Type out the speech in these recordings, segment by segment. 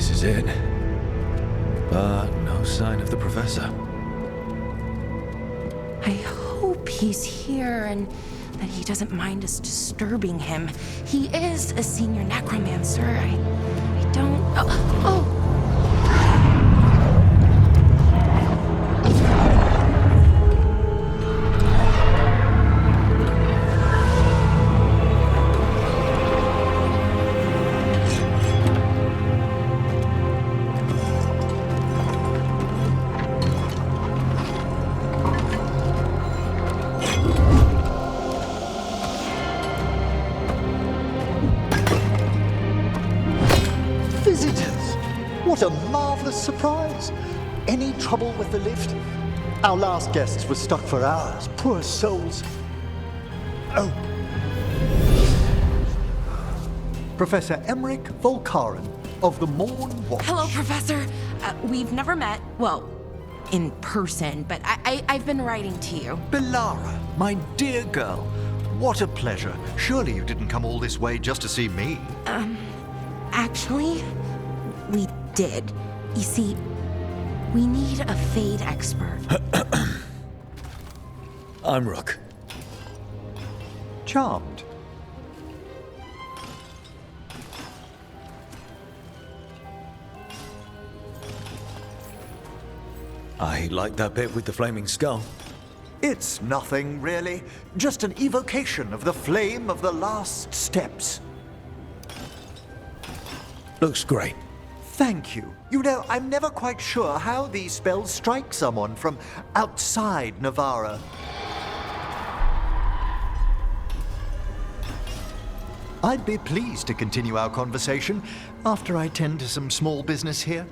this is it. But no sign of the professor. I hope he's here and that he doesn't mind us disturbing him. He is a senior necromancer. I don't... Oh! What a marvelous surprise! Any trouble with the lift? Our last guests were stuck for hours. Poor souls. Oh. Professor Emmerich Volkaren of the Morn Watch. Hello, Professor. We've never met, well, in person, but I've been writing to you. Belara, my dear girl, what a pleasure. Surely you didn't come all this way just to see me. Actually, we did. You see, we need a Fade expert. I'm Rook. Charmed. I like that bit with the flaming skull. It's nothing, really. Just an evocation of the flame of the last steps. Looks great. Thank you. You know, I'm never quite sure how these spells strike someone from outside Navarra. I'd be pleased to continue our conversation after I tend to some small business here.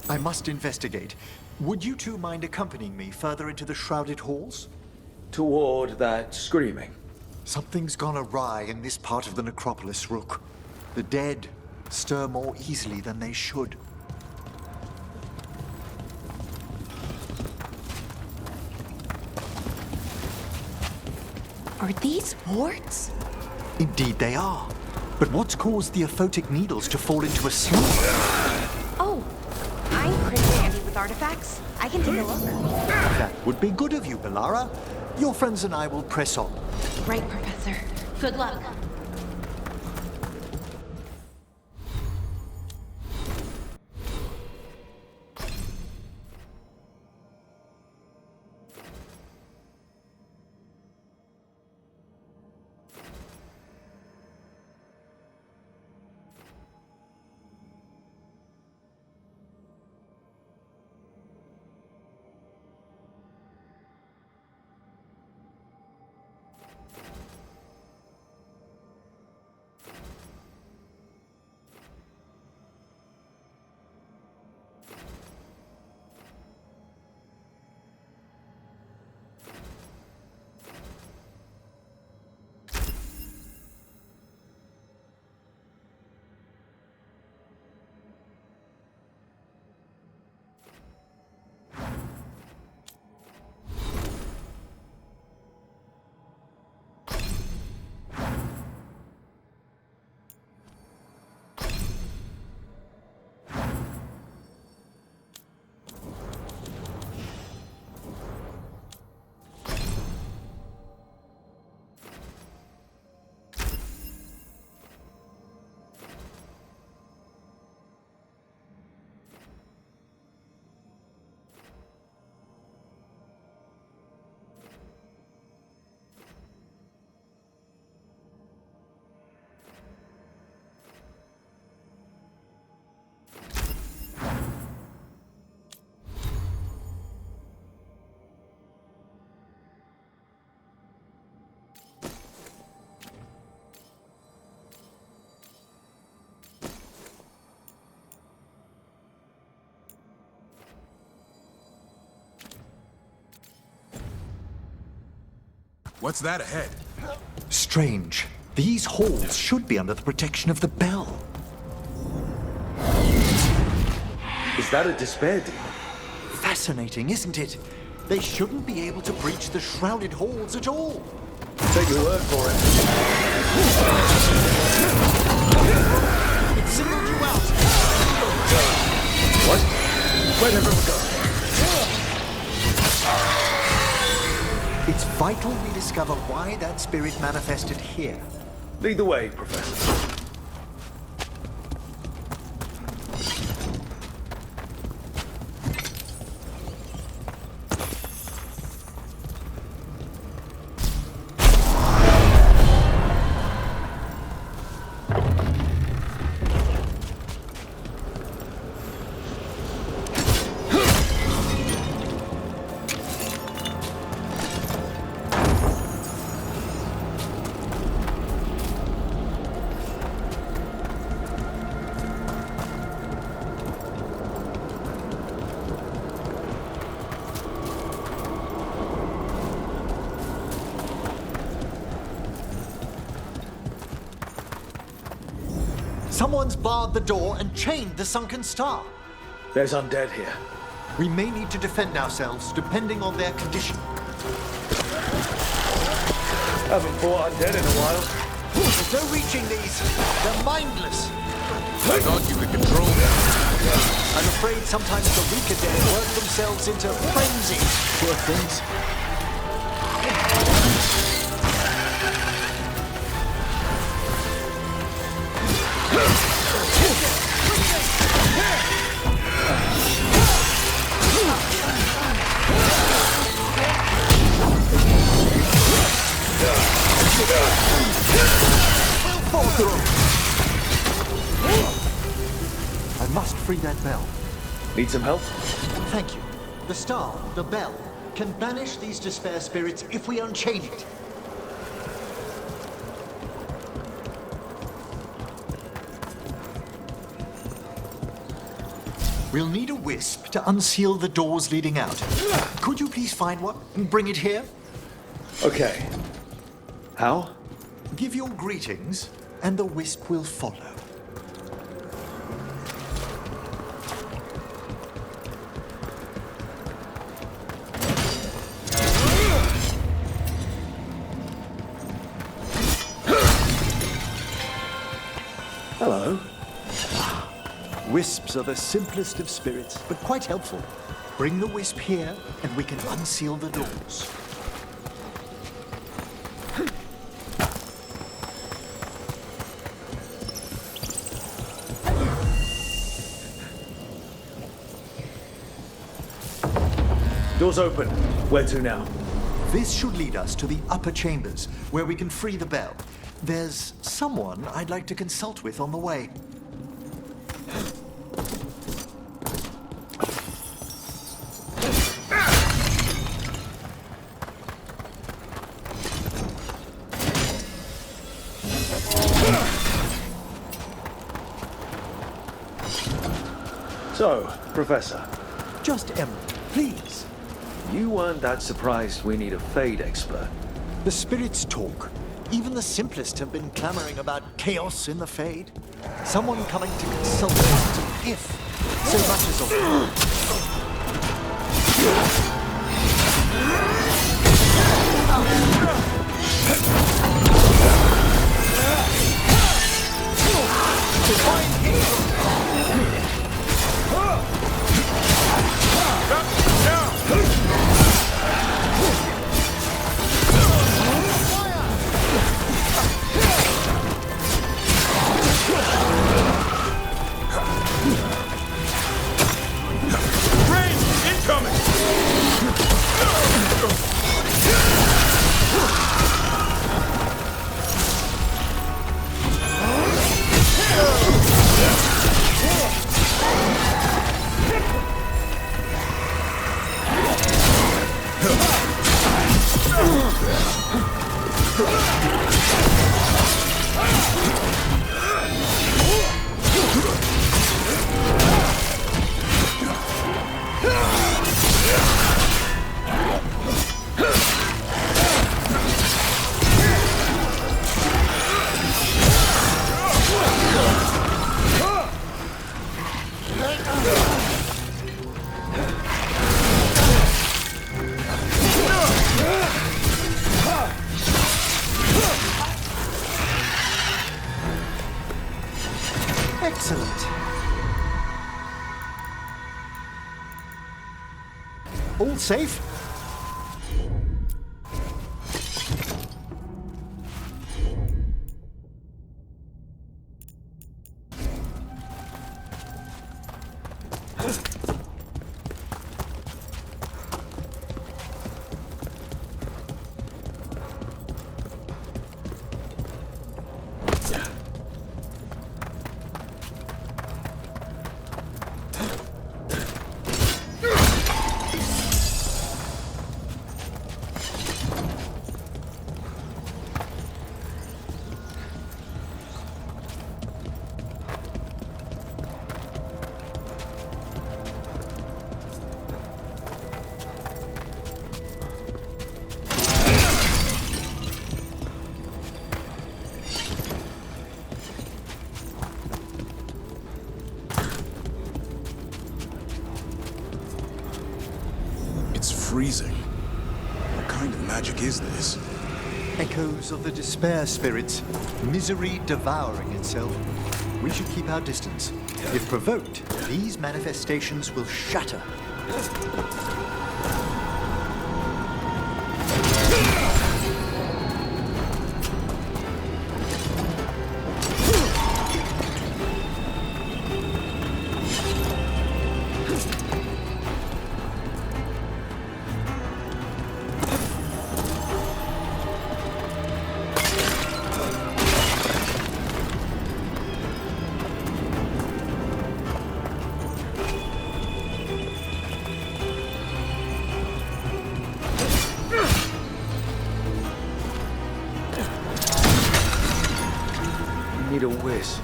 I must investigate. Would you two mind accompanying me further into the shrouded halls? Toward that screaming. Something's gone awry in this part of the necropolis, Rook. The dead stir more easily than they should. Are these warts? Indeed they are. But what's caused the aphotic needles to fall into a slump? Oh, I'm pretty handy with artifacts. I can take a look. That would be good of you, Belara. Your friends and I will press on. Right, Professor. Good luck. What's that ahead? Strange. These halls should be under the protection of the bell. Is that a despair demon? Fascinating, isn't it? They shouldn't be able to breach the shrouded halls at all. Take your word for it. It singled you out. What? Where'd everyone go? It's vital we discover why that spirit manifested here. Lead the way, Professor. Someone's barred the door and chained the sunken star. There's undead here. We may need to defend ourselves depending on their condition. Haven't fought undead in a while. There's no reaching these. They're mindless. I thought you could control them. I'm afraid sometimes the weaker dead work themselves into frenzies. Poor things. I must free that bell. Need some help? Thank you. The star, the bell, can banish these despair spirits if we unchain it. We'll need a wisp to unseal the doors leading out. Could you please find one and bring it here? Okay. How? Give your greetings, and the wisp will follow. Hello. Wisps are the simplest of spirits, but quite helpful. Bring the wisp here, and we can unseal the doors. Door's open. Where to now? This should lead us to the upper chambers, where we can free the bell. There's someone I'd like to consult with on the way. So, Professor, Just Emerald, please. you weren't that surprised we need a Fade expert. The spirits talk. Even the simplest have been clamoring about chaos in the Fade. Someone coming to consult us if so much as a divine angel. All safe? Freezing. What kind of magic is this? Echoes of the despair spirits, misery devouring itself. We should keep our distance. If provoked, these manifestations will shatter. Need a whiz.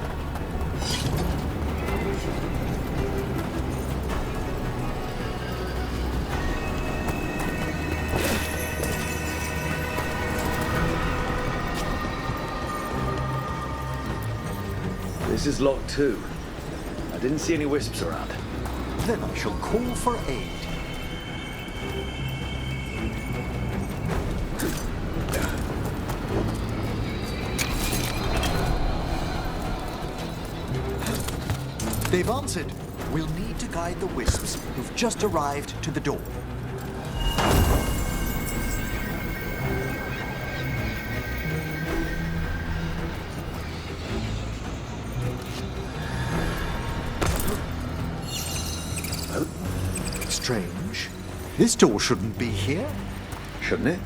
This is locked too. I didn't see any wisps around. Then I shall call for aid. They've answered. We'll need to guide the wisps who've just arrived to the door. Strange. This door shouldn't be here. Shouldn't it?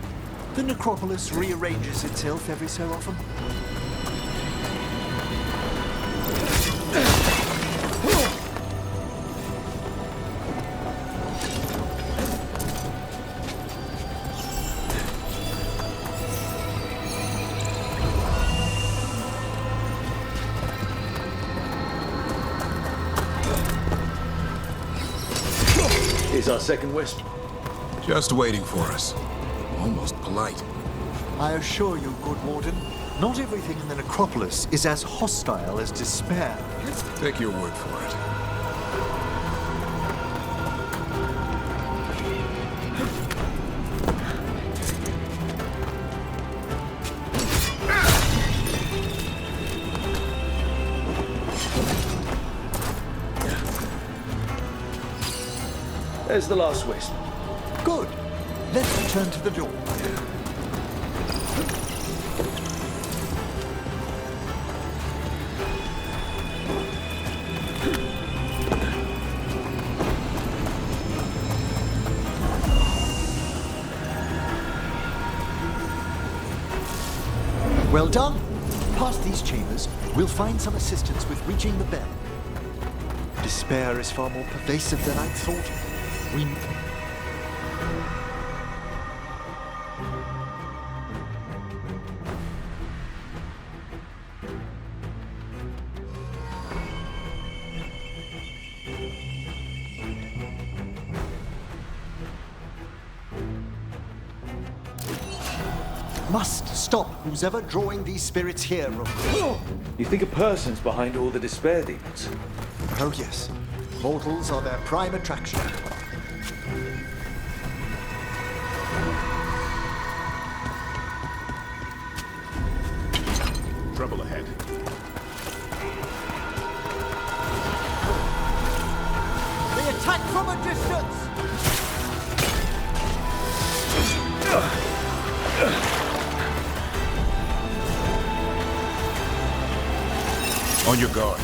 The necropolis rearranges itself every so often. Here's our second wisp. Just waiting for us. Almost polite. I assure you, good warden, not everything in the necropolis is as hostile as despair. Take your word for it. There's the last wisp. Good. Let's return to the door. Well done. Past these chambers, we'll find some assistance with reaching the bell. Despair is far more pervasive than I'd thought. We... Must stop who's ever drawing these spirits here. You think a person's behind all the despair demons? Oh yes, mortals are their prime attraction. Trouble ahead. They attack from a distance! On your guard.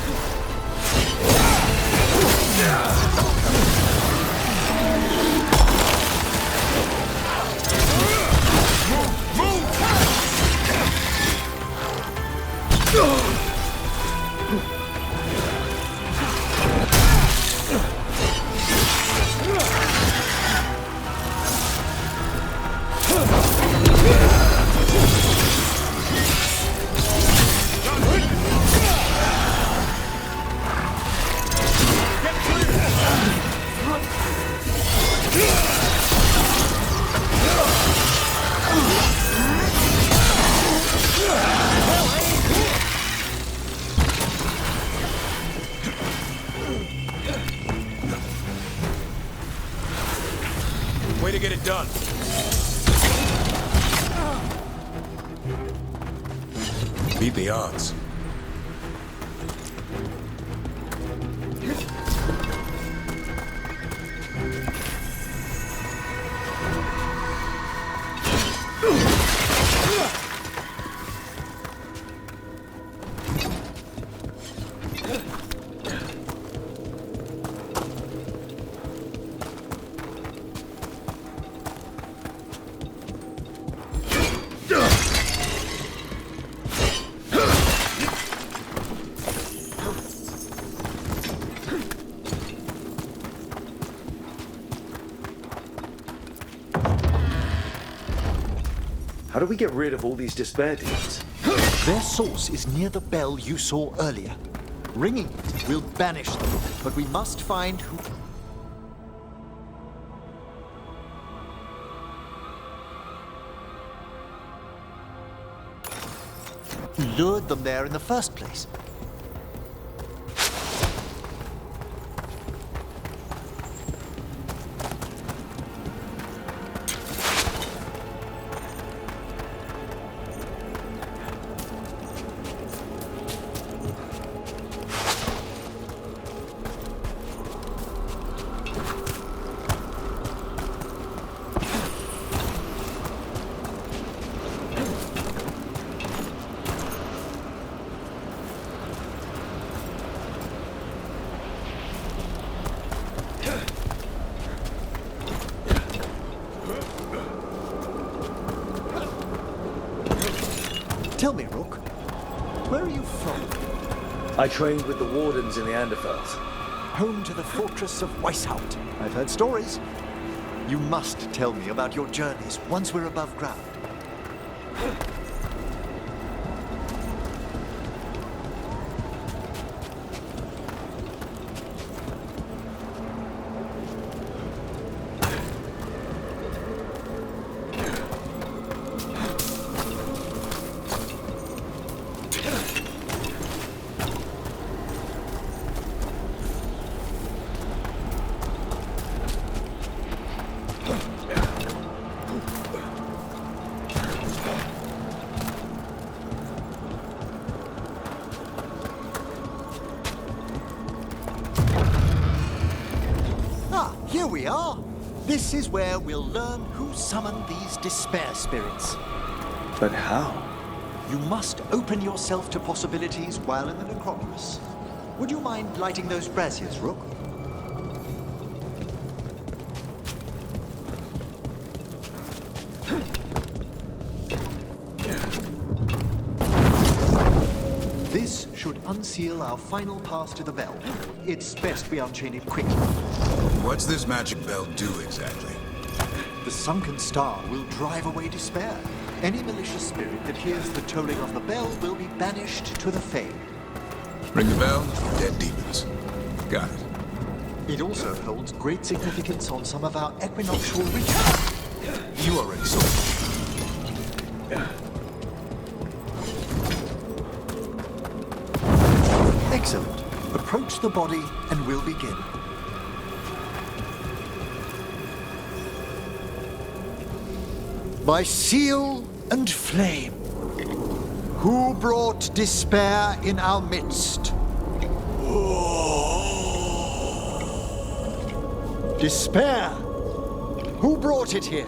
Way to get it done. Beat the odds. How do we get rid of all these despair demons? Their source is near the bell you saw earlier. Ringing it will banish them, but we must find who... lured them there in the first place. Tell me, Rook, where are you from? I trained with the Wardens in the Anderfels. Home to the fortress of Weishaupt. I've heard stories. You must tell me about your journeys once we're above ground. Here we are. This is where we'll learn who summoned these despair spirits. But how? You must open yourself to possibilities while in the necropolis. Would you mind lighting those braziers, Rook? This should unseal our final pass to the bell. It's best we unchain it quickly. What's this magic bell do exactly? The sunken star will drive away despair. Any malicious spirit that hears the tolling of the bell will be banished to the Fade. Ring the bell, dead demons. Got it. It also holds great significance on some of our equinoctial rituals. You already saw it. Excellent. Approach the body and we'll begin. By seal and flame, who brought despair in our midst? Despair? Who brought it here?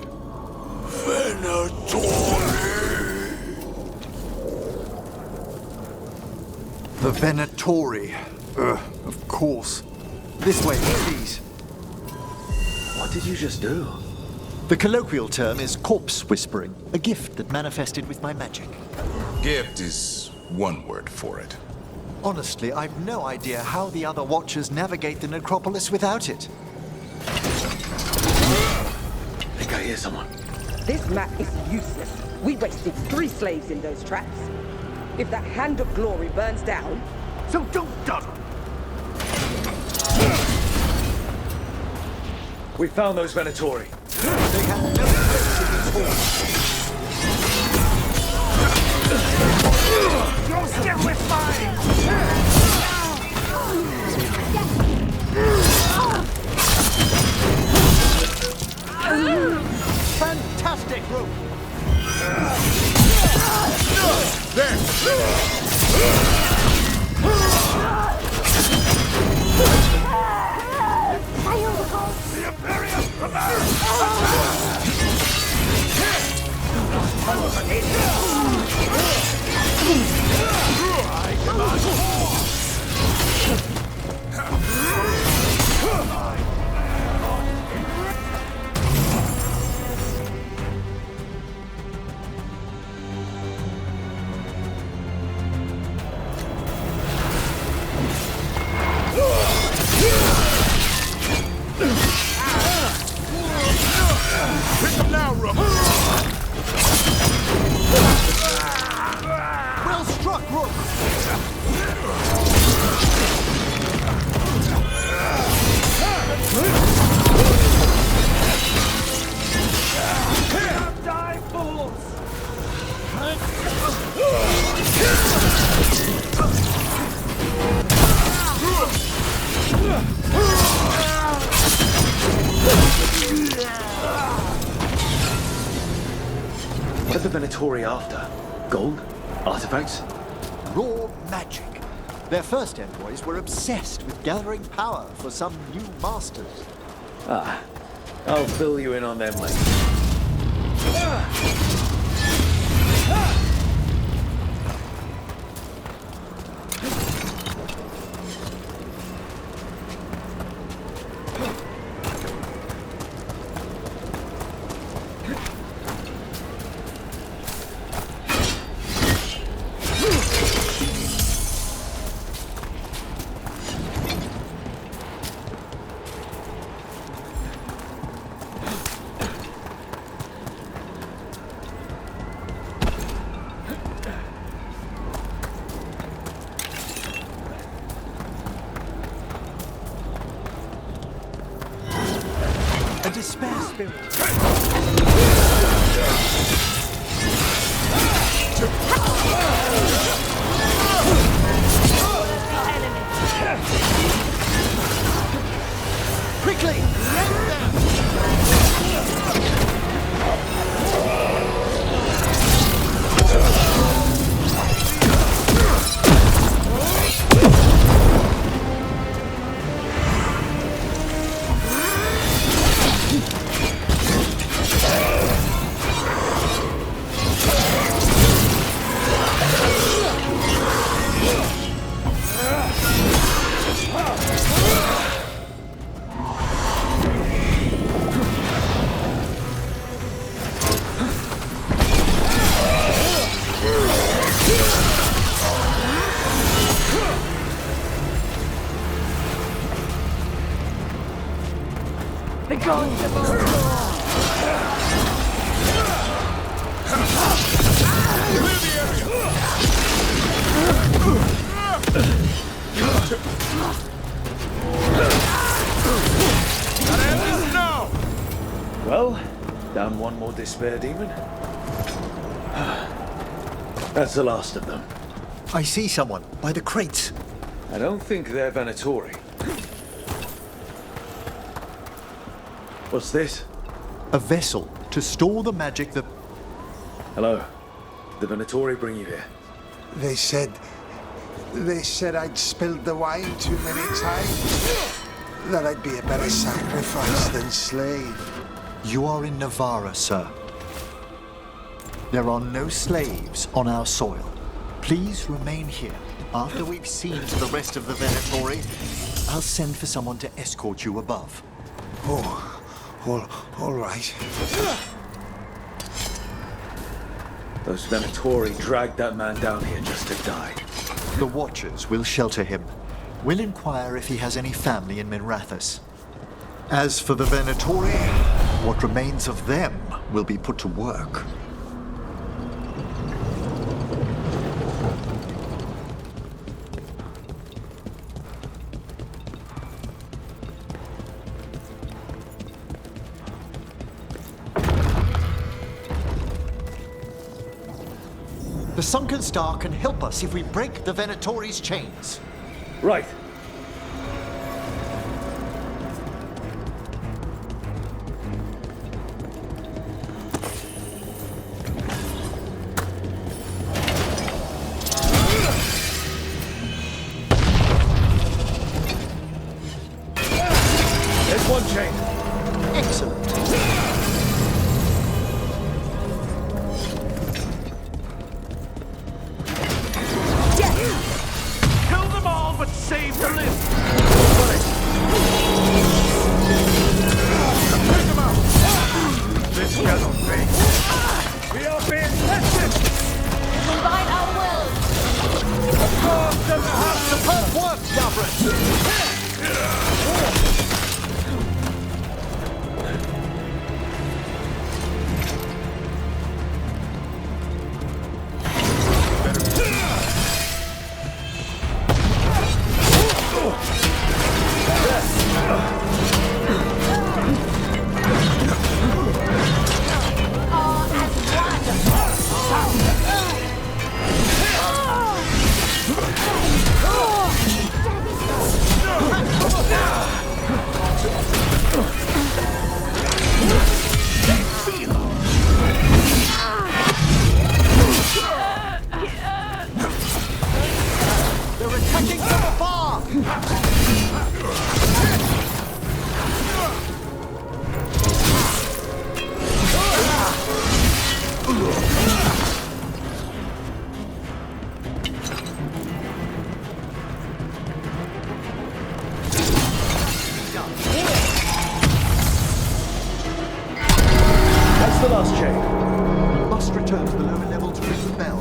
The Venatori. Of course. This way, please. What did you just do? The colloquial term is corpse whispering, a gift that manifested with my magic. Gift is one word for it. Honestly, I've no idea how the other Watchers navigate the necropolis without it. I think I hear someone. This map is useless. We wasted 3 slaves in those traps. If that Hand of Glory burns down... So don't dawdle! We found those Venatori. They have no place in this hall. You're still with mine! Fantastic rope! Well struck, Rook! Die, fools! What are the Venatori after? Gold? Artifacts? Raw magic. Their first envoys were obsessed with gathering power for some new masters. I'll fill you in on them later. A despair spirit. Quickly! Let them! The gods of Old Well, down one more despair demon. That's the last of them. I see someone by the crates. I don't think they're Venatori. What's this? A vessel to store the magic that... Hello. The Venatori bring you here. They said I'd spilled the wine too many times. That I'd be a better sacrifice than slave. You are in Navarra, sir. There are no slaves on our soil. Please remain here. After we've seen to the rest of the Venatori, I'll send for someone to escort you above. All right. Those Venatori dragged that man down here just to die. The Watchers will shelter him. We'll inquire if he has any family in Minrathous. As for the Venatori, what remains of them will be put to work. The Sunken Star can help us if we break the Venatori's chains. Right. There's one chain. Excellent. Kill them all, but save the list. Take them out. This yellow thing. We are being tested. Combine our wills. Superb work, Davrin! They're attacking from afar! That's the last chain. We must return to the lower level to ring the bell.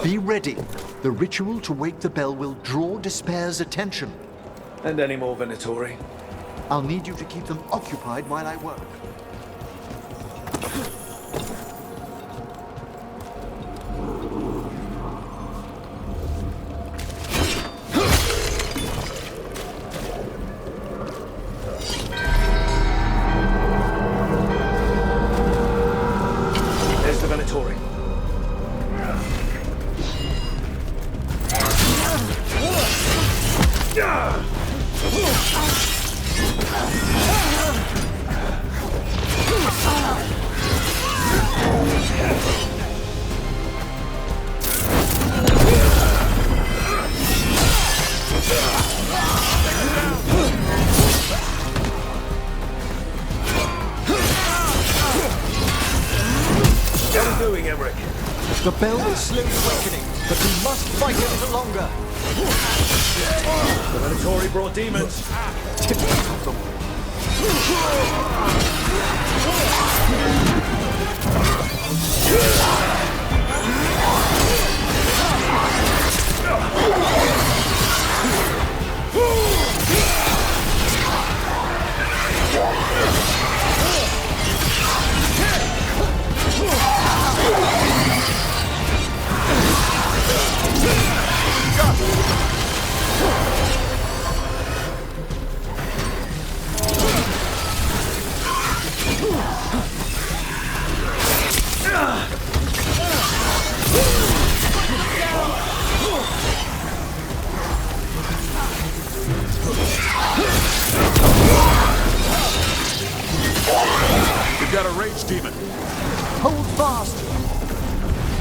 Be ready. The ritual to wake the bell will draw Despair's attention. And any more Venatori? I'll need you to keep them occupied while I work. There's the Venatori. What are you doing, Emmerich? The bell is slowly awakening, but we must fight it a little longer. The Venatori brought demons.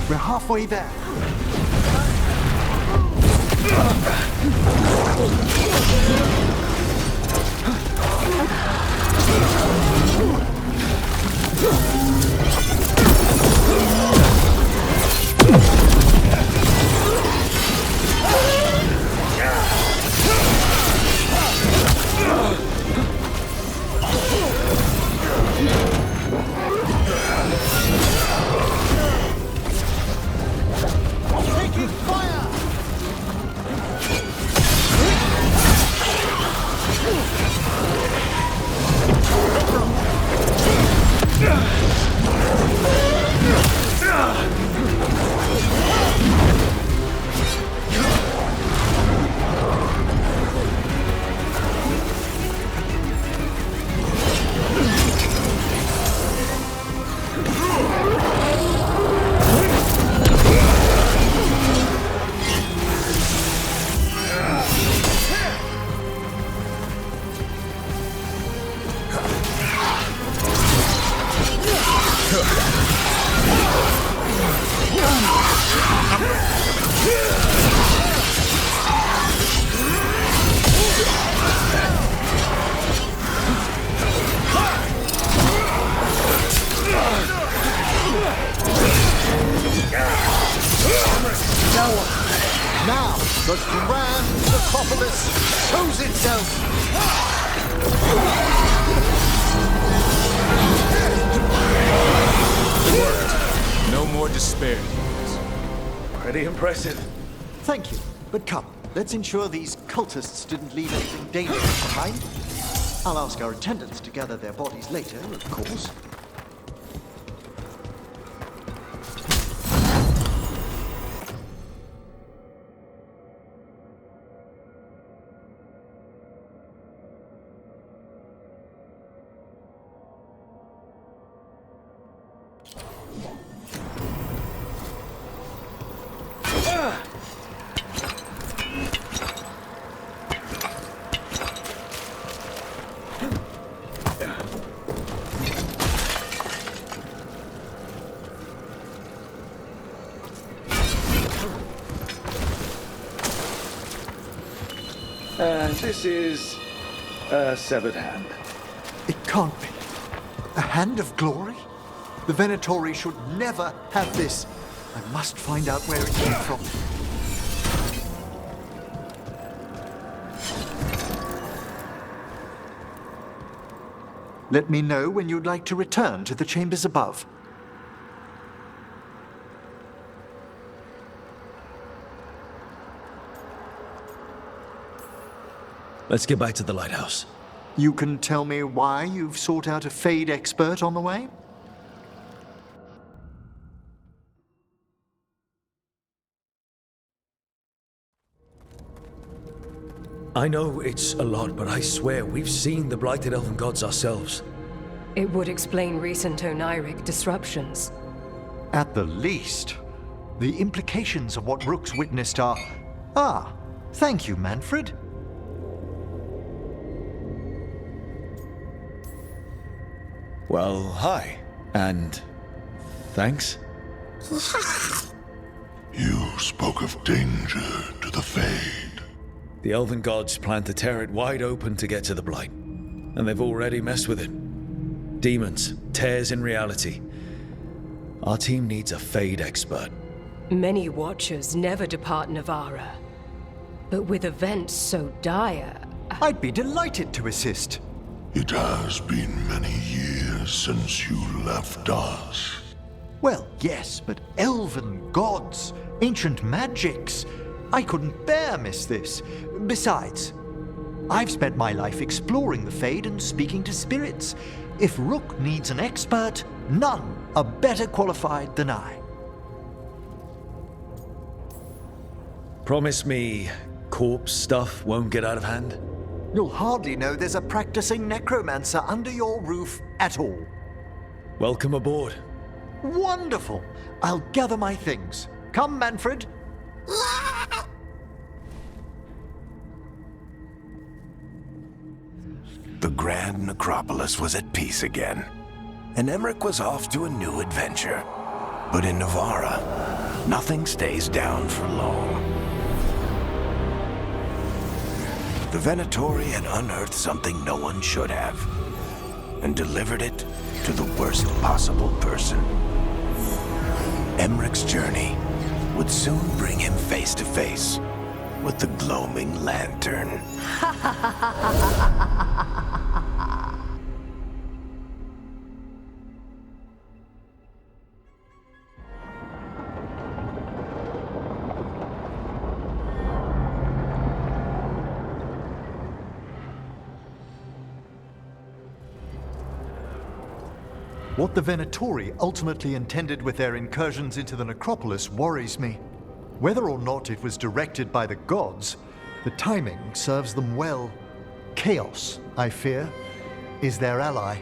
We're halfway there. Taking fire! Now, the grand necropolis shows itself! No more despair. Pretty impressive. Thank you, but come, let's ensure these cultists didn't leave anything dangerous behind. I'll ask our attendants to gather their bodies later, of course. This is a severed hand. It can't be. A hand of glory? The Venatori should never have this. I must find out where it came from. Let me know when you'd like to return to the chambers above. Let's get back to the lighthouse. You can tell me why you've sought out a Fade expert on the way? I know it's a lot, but I swear we've seen the blighted elven gods ourselves. It would explain recent Oniric disruptions. At the least. The implications of what Rook's witnessed are... Ah, thank you, Manfred. Well, hi. And... thanks? You spoke of danger to the Fade. The elven gods plan to tear it wide open to get to the blight. And they've already messed with it. Demons, tears in reality. Our team needs a Fade expert. Many Watchers never depart Navara. But with events so dire... I'd be delighted to assist. It has been many years since you left us. Well, yes, but elven gods, ancient magics. I couldn't bear miss this. Besides, I've spent my life exploring the Fade and speaking to spirits. If Rook needs an expert, none are better qualified than I. Promise me corpse stuff won't get out of hand? You'll hardly know there's a practicing necromancer under your roof at all. Welcome aboard. Wonderful! I'll gather my things. Come, Manfred. The Grand Necropolis was at peace again, and Emmerich was off to a new adventure. But in Navara, Nothing stays down for long. The Venatori had unearthed something no one should have, and delivered it to the worst possible person. Emmeric's journey would soon bring him face to face with the gloaming lantern. What the Venatori ultimately intended with their incursions into the necropolis worries me. Whether or not it was directed by the gods, the timing serves them well. Chaos, I fear, is their ally.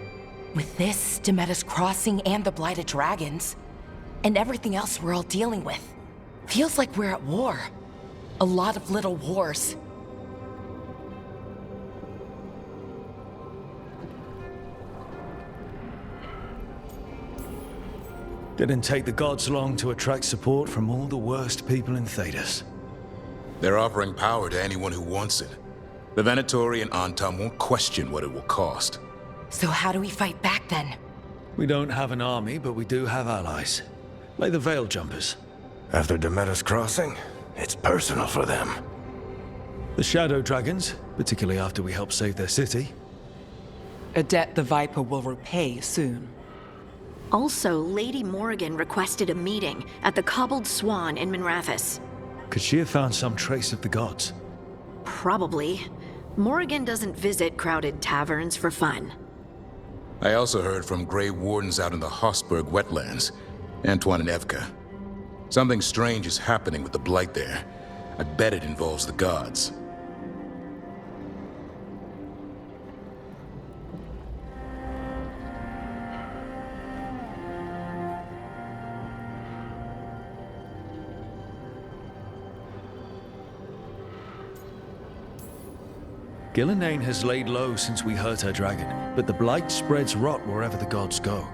With this, Demeter's Crossing and the Blighted Dragons, and everything else we're all dealing with, feels like we're at war. A lot of little wars. Didn't take the gods long to attract support from all the worst people in Thedas. They're offering power to anyone who wants it. The Venatori and Antam won't question what it will cost. So how do we fight back then? We don't have an army, but we do have allies. Like the Veil Jumpers. After Demeter's Crossing, it's personal for them. The Shadow Dragons, particularly after we helped save their city. A debt the Viper will repay soon. Also, Lady Morrigan requested a meeting at the Cobbled Swan in Minrathous. Could she have found some trace of the gods? Probably. Morrigan doesn't visit crowded taverns for fun. I also heard from Grey Wardens out in the Hossberg wetlands, Antoine and Evka. Something strange is happening with the Blight there. I bet it involves the gods. Gillenane has laid low since we hurt her dragon, but the Blight spreads rot wherever the gods go.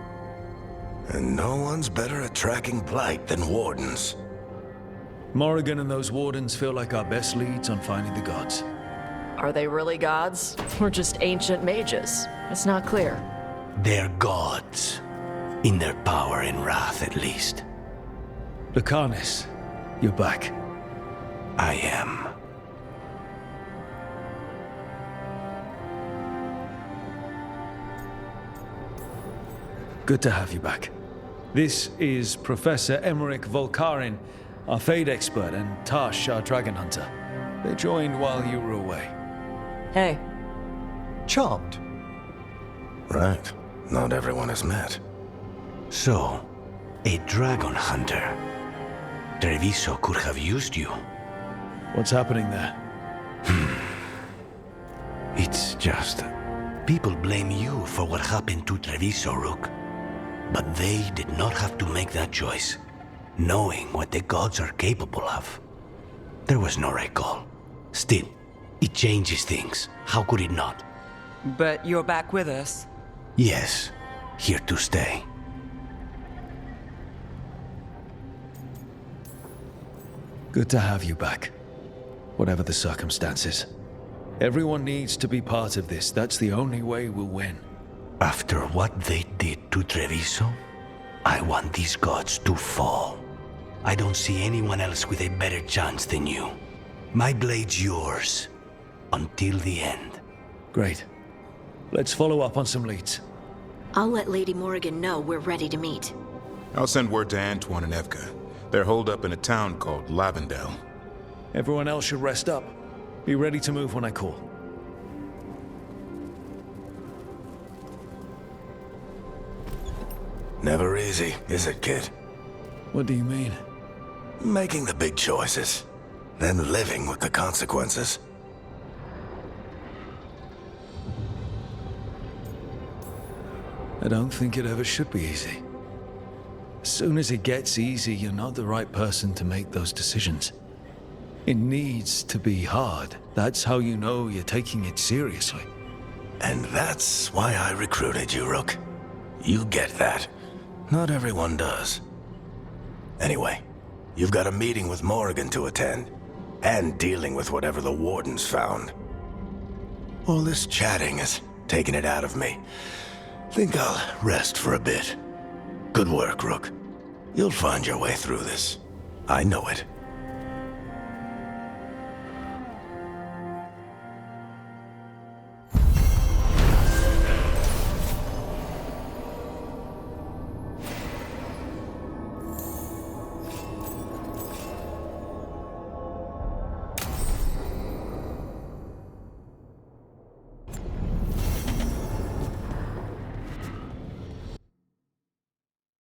And no one's better at tracking Blight than Wardens. Morrigan and those Wardens feel like our best leads on finding the gods. Are they really gods? Or just ancient mages? It's not clear. They're gods. In their power and wrath, at least. Lucanus, you're back. I am. Good to have you back. This is Professor Emmerich Volkarin, our Fade expert, and Tash, our dragon hunter. They joined while you were away. Hey. Charmed. Right. Not everyone has met. So, a dragon hunter. Treviso could have used you. What's happening there? It's just... people blame you for what happened to Treviso, Rook. But they did not have to make that choice, knowing what the gods are capable of. There was no recall. Still, it changes things. How could it not? But you're back with us. Yes, here to stay. Good to have you back. Whatever the circumstances. Everyone needs to be part of this. That's the only way we'll win. After what they did to Treviso, I want these gods to fall. I don't see anyone else with a better chance than you. My blade's yours. Until the end. Great. Let's follow up on some leads. I'll let Lady Morrigan know we're ready to meet. I'll send word to Antoine and Evka. They're holed up in a town called Lavendel. Everyone else should rest up. Be ready to move when I call. Never easy, is it, kid? What do you mean? Making the big choices, then living with the consequences. I don't think it ever should be easy. As soon as it gets easy, you're not the right person to make those decisions. It needs to be hard. That's how you know you're taking it seriously. And that's why I recruited you, Rook. You get that. Not everyone does. Anyway, You've got a meeting with Morrigan to attend, and dealing with whatever the Warden's found. All this chatting is taking it out of me. Think I'll rest for a bit. Good work, Rook. You'll find your way through this. I know it.